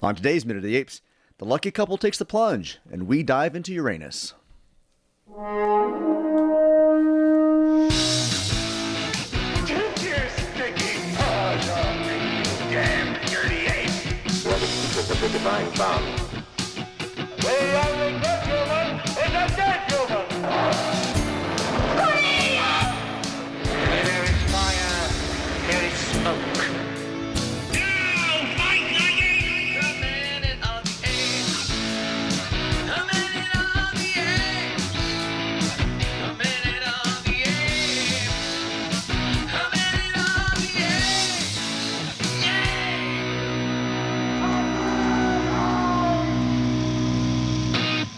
On today's Minute of the Apes, the lucky couple takes the plunge, and we dive into Uranus. Take your sticky paws off me, you damn dirty ape! It's a divine bomb. The only good human is a dead human! There is fire, there is smoke. Now, fight like apes! The minute of the apes! The minute of the apes! The minute of the apes! The minute of the apes!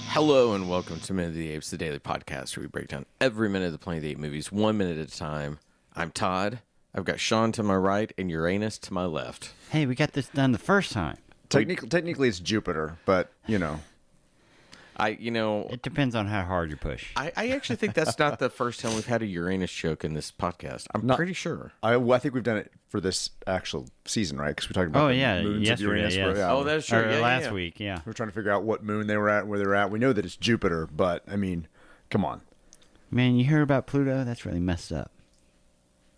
Hello and welcome to Minute of the Apes, the daily podcast where we break down every minute of the Planet of the Apes movies, 1 minute at a time. I'm Todd. I've got Sean to my right and Uranus to my left. Hey, we got this done the first time. Technically, it's Jupiter, but, you know. It depends on how hard you push. I actually think that's not the first time we've had a Uranus joke in this podcast. I'm pretty sure. I think we've done it for this actual season, right? Because we talked about moons of yesterday, Uranus. yes. Oh, that's true. Or Yeah, last yeah. week, yeah. We're trying to figure out what moon they were at and where they're at. We know that it's Jupiter, but, I mean, come on. Man, you hear about Pluto? That's really messed up.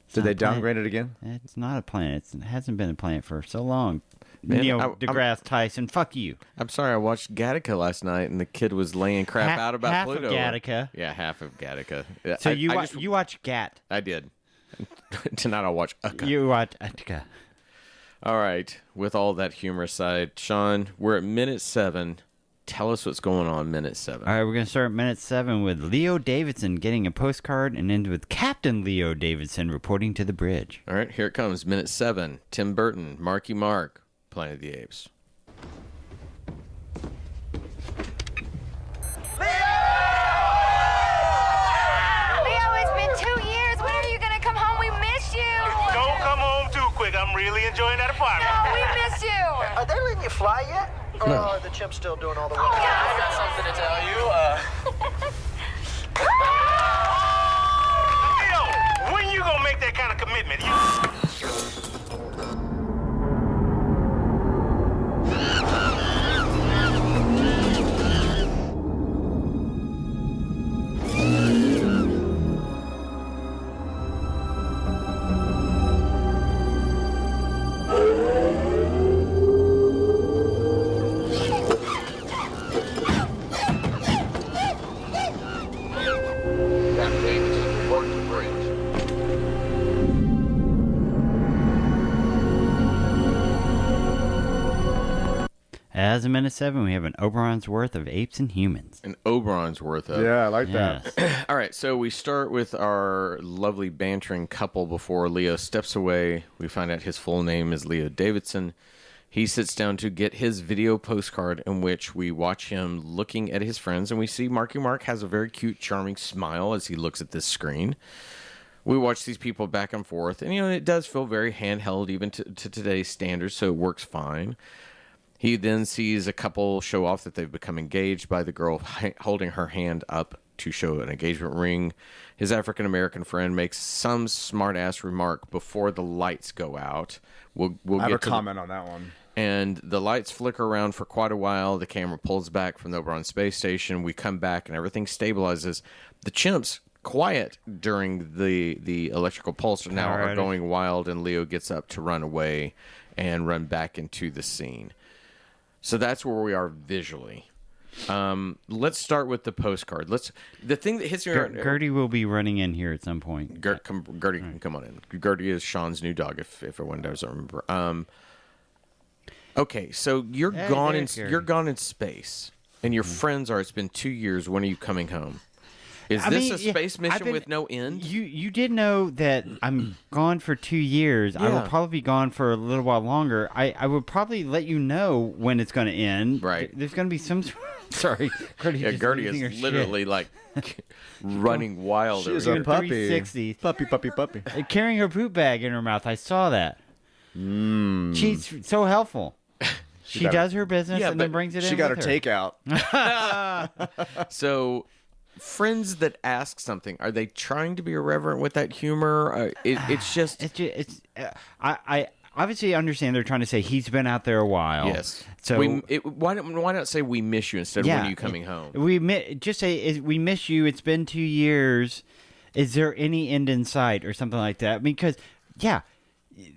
It's Did not they a planet. downgrade it again? It's not a planet. It hasn't been a planet for so long. Man, Neil I'm- deGrasse Tyson, fuck you. I'm sorry, I watched Gattaca last night and the kid was laying crap out about half Pluto. of Gattaca. Yeah, half of Gattaca. Yeah, So I just- you watch Gat. I did. Tonight I'll watch Ucka. You watch Attica. All right, with all that humor aside, Sean, we're at minute 7. Tell us what's going on minute 7. All right, we're going to start minute 7 with Leo Davidson getting a postcard and end with Captain Leo Davidson reporting to the bridge. All right, here it comes. Minute 7. Tim Burton, Marky Mark, Planet of the Apes. Leo, it's been 2 years. When are you gonna come home? We miss you. Don't come home too quick. I'm really enjoying that apartment. No, we miss you. Are they letting you fly yet? Or are the chimps still doing all the work? I got something to tell you. Leo, when you gonna make that kind of commitment? Captain Davidson, report to bridge. As of minute 7, we have an Oberon's worth of apes and humans. An Oberon's worth of. Yeah, I like that. Yes. All right, so we start with our lovely bantering couple before Leo steps away. We find out his full name is Leo Davidson. He sits down to get his video postcard in which we watch him looking at his friends, and we see Marky Mark has a very cute, charming smile as he looks at this screen. We watch these people back and forth, and, it does feel very handheld even to today's standards, so it works fine. He then sees a couple show off that they've become engaged by the girl holding her hand up to show an engagement ring. His African-American friend makes some smart-ass remark before the lights go out. We'll I have get a to comment on that one. and the lights flicker around for quite a while. The camera pulls back from the Oberon space station. We come back and everything stabilizes. The chimps, quiet during the electrical pulse, now are Alrighty. going wild, and Leo gets up to run away and run back into the scene. So that's where we are visually. Let's start with the postcard. The thing that hits me. Gertie will be running in here at some point. Gertie can come on in. Gertie is Sean's new dog, if everyone doesn't remember. Okay, so you're Hey, gone there's in Gertie. you're gone in space, and your friends are. It's been 2 years. When are you coming home? Is I this mean, a yeah, space I've mission been- with no end? You did know that I'm gone for 2 years. I will Yeah. probably be gone for a little while longer. I would probably let you know when it's going to end. Right. There's going to be some. Sorry, Gertie. Yeah, just Gertie losing her is shit. literally like running wild. She over is here. a puppy. 360s. Puppy. Carrying her poop bag in her mouth. I saw that. She's so helpful. She got does her business Yeah, and then but brings it in. She got her with takeout. So, friends that ask something, are they trying to be irreverent with that humor? It's just It's just, I obviously, I understand they're trying to say he's been out there a while. Yes. So why not say we miss you instead of when are you coming home? Just say we miss you. It's been 2 years. Is there any end in sight or something like that? Because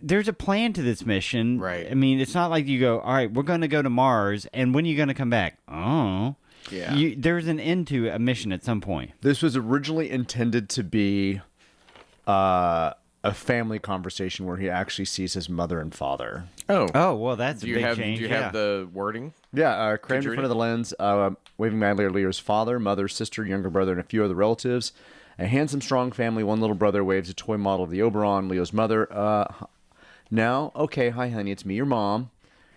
there's a plan to this mission. Right. I mean, it's not like you go, all right, we're going to go to Mars, and when are you going to come back? Oh. Yeah. There's an end to a mission at some point. This was originally intended to be a family conversation where he actually sees his mother and father. Oh, well, that's a Do you big have change. Do you have the wording? Yeah, crammed you in read front of the lens, waving madly at Leo's father, mother, sister, younger brother, and a few other relatives. A handsome, strong family. One little brother waves a toy model of the Oberon. Leo's mother. Now, okay, hi, honey, it's me, your mom.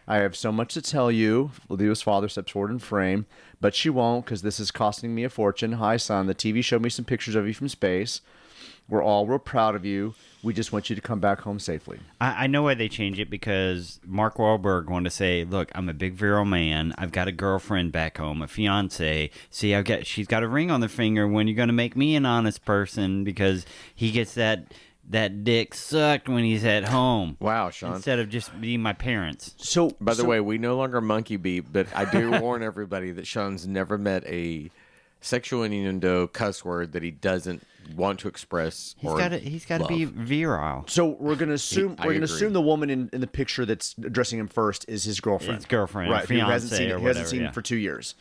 I have so much to tell you. Leo's father steps forward in frame, but she won't because this is costing me a fortune. Hi, son. The TV showed me some pictures of you from space. We're all real proud of you. We just want you to come back home safely. I know why they change it because Mark Wahlberg wanted to say, look, I'm a big virile man. I've got a girlfriend back home, a fiance. See, she's got a ring on the finger. When you're going to make me an honest person because he gets that dick sucked when he's at home. Wow, Sean. Instead of just being my parents. So, By the way, we no longer monkey beat, but I do warn everybody that Sean's never met a sexual innuendo cuss word that he doesn't want to express. He's got to be virile. So we're gonna assume I agree. the woman in the picture that's addressing him first is his girlfriend. His girlfriend, right? Who hasn't seen or he whatever, hasn't seen yeah. him for 2 years.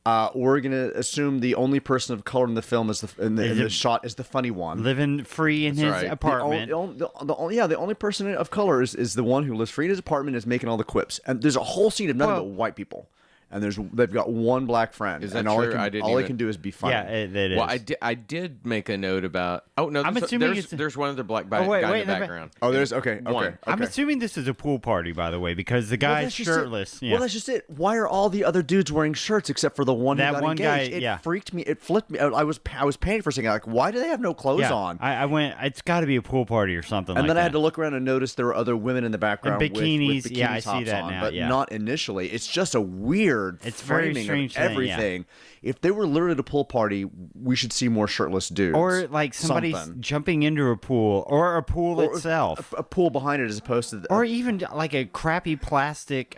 We're gonna assume the only person of color in the film is in the shot is the funny one Living free in his right. apartment. The only person of color is the one who lives free in his apartment, is making all the quips. And there's a whole scene of nothing but white people. And they've got one black friend. Is that and all true? all he can do is be funny. Yeah, it is. Well, I did make a note about. Oh no, I'm assuming there's one other black wait, guy wait, in the background. Oh, there's okay. One. I'm assuming this is a pool party, by the way, because the guy's that's just it. shirtless. Yeah. Well, that's just it. Why are all the other dudes wearing shirts except for the one That who got one engaged? guy, It yeah. freaked me. It flipped me. I was panicked for a second. Like, why do they have no clothes yeah. on? I went, it's got to be a pool party or something And like then that. I had to look around and notice there were other women in the background And bikinis. with bikini Yeah, I see tops that on, now, but yeah. not initially. It's just a weird It's very framing strange of thing, everything. yeah. If they were literally at a pool party, we should see more shirtless dudes. Or like somebody's Something. jumping into a pool, or a pool Or itself. a pool behind it as opposed to Or even like a crappy plastic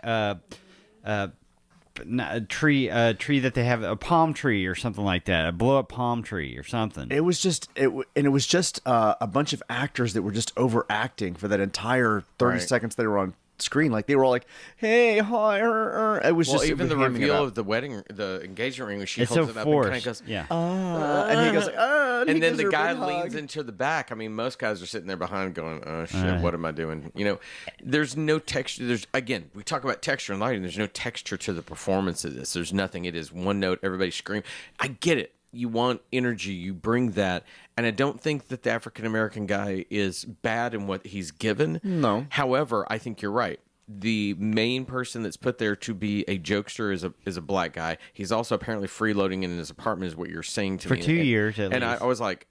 tree that they have, a palm tree or something like that, a blow up palm tree or something. It was just a bunch of actors that were just overacting for that entire 30 Right. seconds they were on screen. Like they were all like, "Hey, hi." It was Well, just even the hamming it reveal up. of the engagement ring when she It's holds so it up and kind of forced. goes, Yeah. and he goes like, and he and then gives the her a guy big leans hug. into the back. I mean, most guys are sitting there behind going, oh, shit, what am I doing? You know, there's no texture. Again, we talk about texture and lighting. There's no texture to the performance of this. There's nothing. It is one note. Everybody scream. I get it. You want energy. You bring that. And I don't think that the African-American guy is bad in what he's given. No. However, I think you're right. The main person that's put there to be a jokester is a black guy. He's also apparently freeloading in his apartment, is what you're saying to For me. 2 years, at and least. I was like,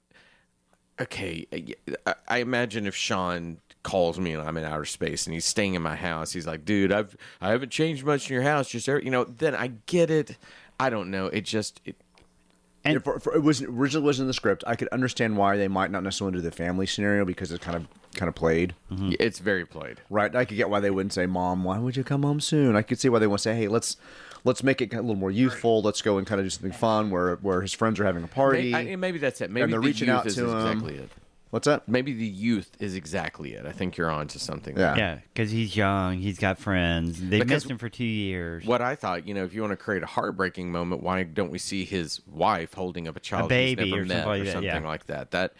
okay, I imagine if Sean calls me and I'm in outer space and he's staying in my house, he's like, dude, I haven't changed much in your house, just then I get it. I don't know. And it was originally wasn't in the script. I could understand why they might not necessarily do the family scenario because it's kind of played. It's very played. Right. I could get why they wouldn't say, "Mom, why would you come home soon?" I could see why they want to say, "Hey, let's make it a little more youthful. Let's go and kind of do something fun where his friends are having a party." Maybe that's it. Maybe and they're the reaching youth out is to him. exactly it. What's that? Maybe the youth is exactly it. I think you're on to something. Yeah. Yeah, because he's young, he's got friends. They've Because missed him for 2 years. What I thought, if you want to create a heartbreaking moment, why don't we see his wife holding up a child baby he's never or met something like or that, something yeah. like that?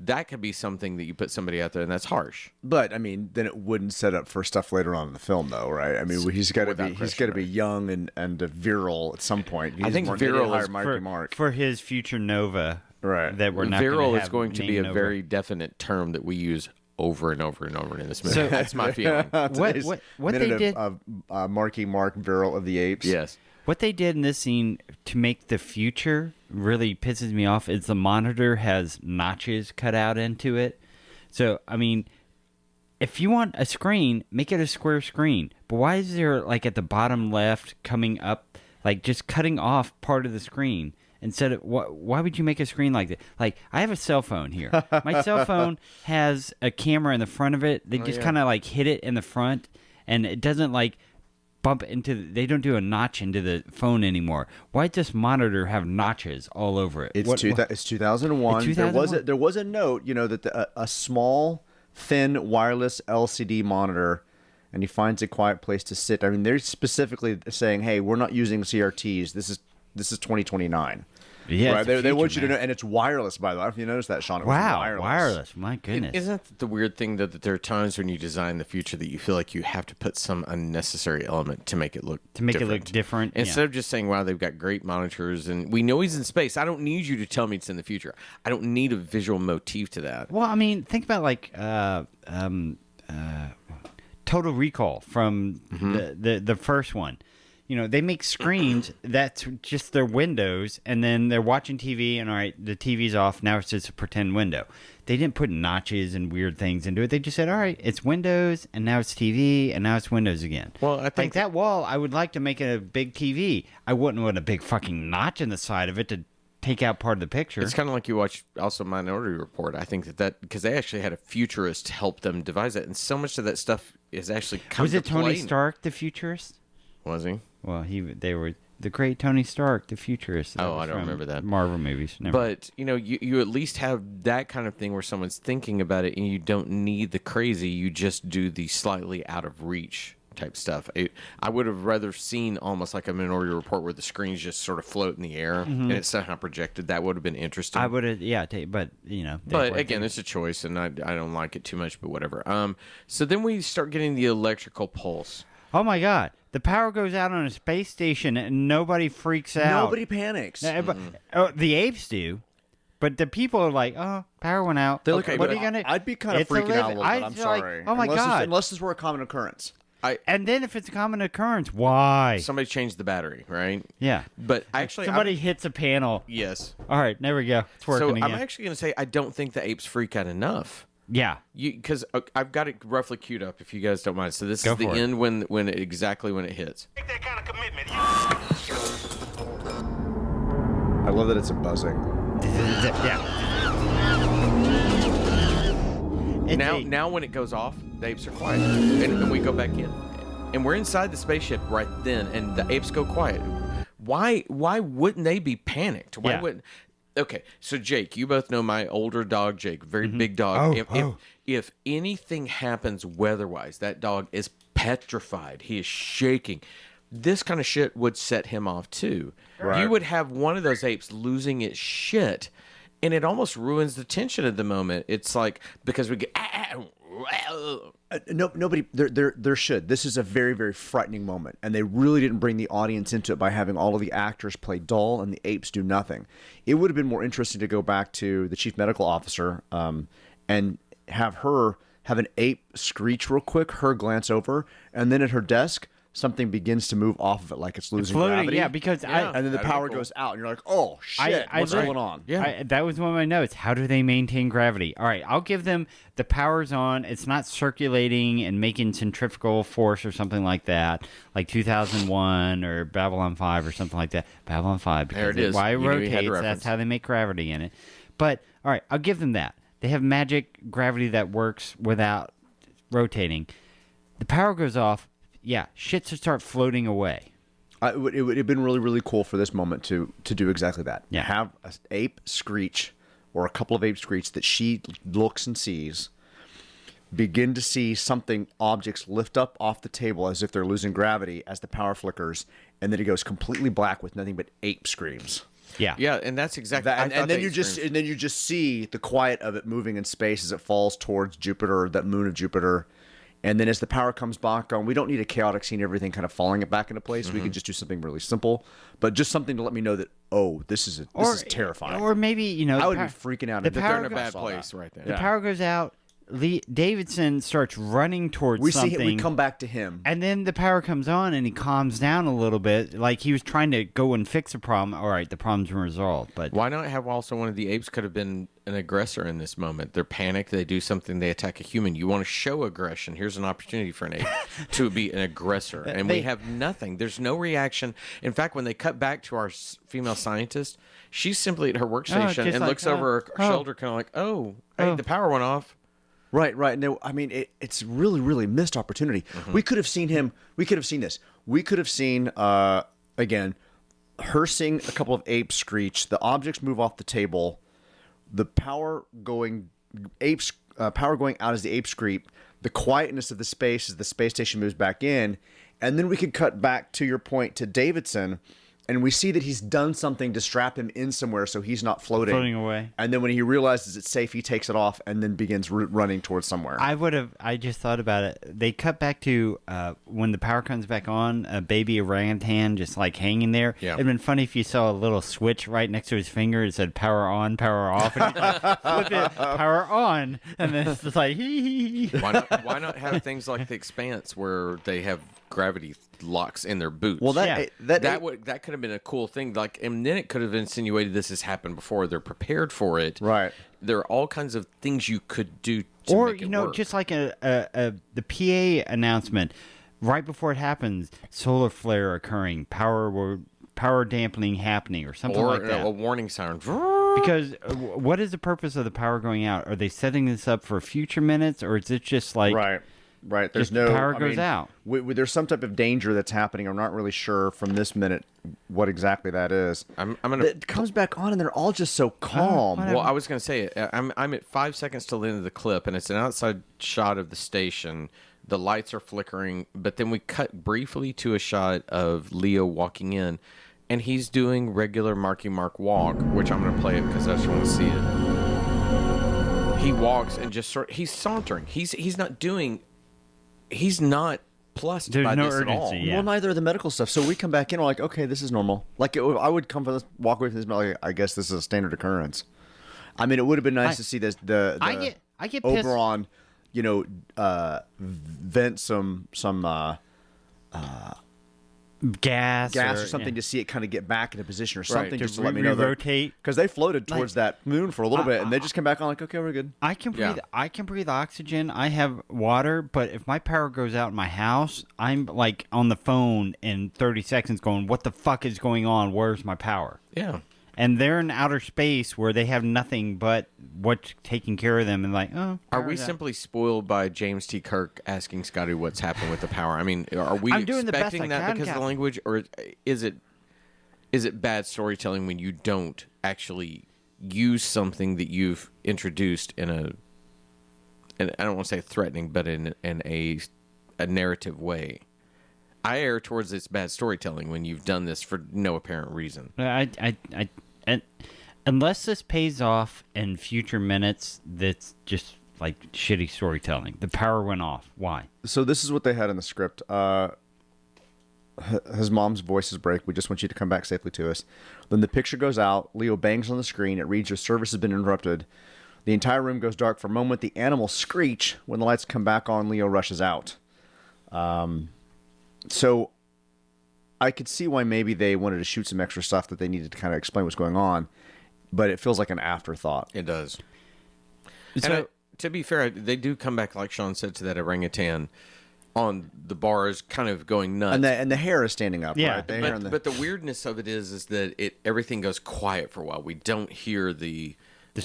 That could be something that you put somebody out there, and that's harsh. But I mean, then it wouldn't set up for stuff later on in the film, though, right? I mean, he's got to Without be question, be young and virile at some point. I think they virile hire is Marky Mark. for his future Nova. Right. That we're not Virile gonna is have going to be named a Nova. very definite term that we use over and over and over in this movie. So- That's my feeling. Today's what minute they did- of Marky Mark, virile of the Apes. Yes. What they did in this scene to make the future really pisses me off is the monitor has notches cut out into it. So, I mean, if you want a screen, make it a square screen. But why is there, like, at the bottom left coming up, like, just cutting off part of the screen? instead of why would you make a screen like that? Like, I have a cell phone here. My cell phone has a camera in the front of it. They just kind of like hit it in the front, and it doesn't like bump into. They don't do a notch into the phone anymore. Why does this monitor have notches all over it? It's 2001. It's 2001? There was a note, that a small, thin wireless LCD monitor, and he finds a quiet place to sit. I mean, they're specifically saying, "Hey, we're not using CRTs. This is 2029." Yeah, right. it's the They future, want you to man. know, and it's wireless. By the way, I don't know if you noticed that, Sean. It was Wow, wireless. My goodness. Isn't that the weird thing that there are times when you design the future that you feel like you have to put some unnecessary element to make it look different? Instead of just saying, wow, they've got great monitors and we know he's in space. I don't need you to tell me it's in the future. I don't need a visual motif to that. Well, I mean, think about like Total Recall from the first one. They make screens that's just their windows, and then they're watching TV, and all right, the TV's off. Now it's just a pretend window. They didn't put notches and weird things into it. They just said, all right, it's Windows, and now it's TV, and now it's Windows again. Well, I think like that wall, I would like to make it a big TV. I wouldn't want a big fucking notch in the side of it to take out part of the picture. It's kind of like you watch also Minority Report. I think that because they actually had a futurist help them devise it, and so much of that stuff is actually Was it Tony play. Stark, the futurist? Was he? Well, they were the great Tony Stark, the futurist. Oh, I don't remember that. Marvel movies. Never. But, you at least have that kind of thing where someone's thinking about it and you don't need the crazy. You just do the slightly out of reach type stuff. I would have rather seen almost like a Minority Report where the screens just sort of float in the air and it's somehow projected. That would have been interesting. I would have, but, But again, it's a choice and I don't like it too much, but whatever. So then we start getting the electrical pulse. Oh, my God. The power goes out on a space station and nobody freaks out. Nobody panics. The apes do. But the people are like, oh, power went out. Okay, what are you going to... I'd be kind of freaking out a little bit. I'm sorry. Oh, my God. Unless this were a common occurrence. And then if it's a common occurrence, why? Somebody changed the battery, right? Yeah. But actually... Somebody hits a panel. Yes. All right, there we go. It's working so again. I'm actually going to say I don't think the apes freak out enough. Yeah. Because I've got it roughly queued up, if you guys don't mind. So this Go is the for it. end when exactly when it hits. Take that kind of commitment. I love that it's a buzzing. Yeah. Now when it goes off, the apes are quiet, and we go back in, and we're inside the spaceship right then, and the apes go quiet. Why wouldn't they be panicked? Why Yeah. wouldn't? Okay, so Jake, you both know my older dog, Jake, very big dog. If anything happens weather-wise, that dog is petrified. He is shaking. This kind of shit would set him off too. Right. You would have one of those apes losing its shit, and it almost ruins the tension of the moment. It's like because we get. Nobody. There should. This is a very, very frightening moment, and they really didn't bring the audience into it by having all of the actors play dull and the apes do nothing. It would have been more interesting to go back to the chief medical officer, and have an ape screech real quick, her glance over, and then at her desk, something begins to move off of it like it's losing floating, gravity. yeah, because and then the power goes out, and you're like, "Oh shit, what's going on?" Yeah, that was one of my notes. How do they maintain gravity? All right, I'll give them the power's on. It's not circulating and making centrifugal force or something like that, like 2001 or Babylon 5 or something like that. Babylon 5, because There it is. why it You knew he had the rotates. reference. That's how they make gravity in it. But all right, I'll give them that. They have magic gravity that works without rotating. The power goes off. Yeah, shit should start floating away. It would have been really, really cool for this moment to do exactly that. Yeah. Have an ape screech or a couple of ape screech that she looks and sees, begin to see objects lift up off the table as if they're losing gravity as the power flickers, and then it goes completely black with nothing but ape screams. Yeah. Yeah, and that's exactly. And then you just see the quiet of it moving in space as it falls towards Jupiter, that moon of Jupiter. And then as the power comes back on, we don't need a chaotic scene, everything kind of falling back into place. We can just do something really simple, but just something to let me know that, this is terrifying. Or maybe, I would be freaking out. The if power they're in a goes- bad place right there. The power goes out. Davidson starts running towards we something. see him, we come back to him. And then the power comes on and he calms down a little bit. Like he was trying to go and fix a problem. All right, the problem's been resolved. But Why not have also one of the apes could have been an aggressor in this moment. They're panicked. They do something. They attack a human. You want to show aggression. Here's an opportunity for an ape to be an aggressor. And we have nothing. There's no reaction. In fact, when they cut back to our female scientist, she's simply at her workstation and looks over her shoulder kind of like, hey, the power went off. Right. No, I mean, it's really, really missed opportunity. We could have seen him. We could have seen this. We could have seen, again, her seeing a couple of apes screech, the objects move off the table, the power going out as the apes screech, the quietness of the space as the space station moves back in, and then we could cut back to your point to Davidson, and we see that he's done something to strap him in somewhere so he's not floating away. And then when he realizes it's safe, he takes it off and then begins running towards somewhere. I just thought about it. They cut back to when the power comes back on, a baby orangutan just like hanging there. Yeah. It'd been funny if you saw a little switch right next to his finger. It said power on, power off. And he'd like, flip it, power on. And then it's just like, hee. Why not have things like The Expanse where they have gravity locks in their boots? Well, that could have been a cool thing. Like, and then it could have insinuated this has happened before. They're prepared for it. Right. There are all kinds of things you could do to make it work. Just like the PA announcement right before it happens, solar flare occurring, power dampening happening, or something like that. A warning siren. Because what is the purpose of the power going out? Are they setting this up for future minutes, or is it just like Right. There's just no power goes out? There's some type of danger that's happening. I'm not really sure from this minute what exactly that is. It comes back on, and they're all just so calm. Well, I was going to say, I'm at 5 seconds till the end of the clip, and it's an outside shot of the station. The lights are flickering, but then we cut briefly to a shot of Leo walking in, and he's doing regular Marky Mark walk, which I'm going to play it because I just want to see it. He walks and just he's sauntering. He's not plussed There's by no this at all. urgency, yeah. Well, neither of the medical stuff. So we come back in, we're like, okay, this is normal. Like, I would come from this, walk away from this, like, I guess this is a standard occurrence. I mean, it would have been nice to see this. I get pissed. Oberon, vent some gas or something to see it kind of get back into position or something, just to let me know rotate, because they floated towards that moon for a little bit and they just come back on like, okay, we're good. I can breathe oxygen. I have water, but if my power goes out in my house, I'm like on the phone in 30 seconds going, what the fuck is going on? Where's my power? Yeah. And they're in outer space where they have nothing but what's taking care of them, and like, are we simply spoiled by James T. Kirk asking Scotty what's happened with the power? I mean, are we expecting that because of the language, or is it bad storytelling when you don't actually use something that you've introduced in I don't want to say threatening, but in a narrative way? I err towards it's bad storytelling when you've done this for no apparent reason. Unless this pays off in future minutes, that's just like shitty storytelling. The power went off. Why? So this is what they had in the script. His mom's voices break. We just want you to come back safely to us. Then the picture goes out. Leo bangs on the screen. It reads, your service has been interrupted. The entire room goes dark for a moment. The animals screech. When the lights come back on, Leo rushes out. So I could see why maybe they wanted to shoot some extra stuff that they needed to kind of explain what's going on, but it feels like an afterthought. It does. So, to be fair, they do come back, like Sean said, to that orangutan on the bars, kind of going nuts. And the hair is standing up, yeah, right? But the weirdness of it is that everything goes quiet for a while. We don't hear the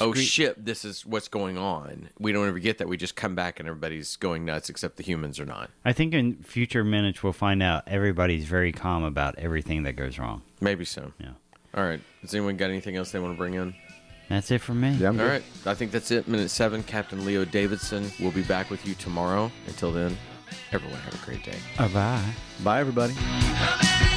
oh shit, this is what's going on. We don't ever get that. We just come back and everybody's going nuts, except the humans are not. I think in future minutes we'll find out everybody's very calm about everything that goes wrong. Maybe so. Yeah. All right. Has anyone got anything else they want to bring in? That's it for me. Yeah, I'm good. All right. I think that's it. Minute 7, Captain Leo Davidson. We'll be back with you tomorrow. Until then, everyone have a great day. Bye. Bye, everybody. Come in.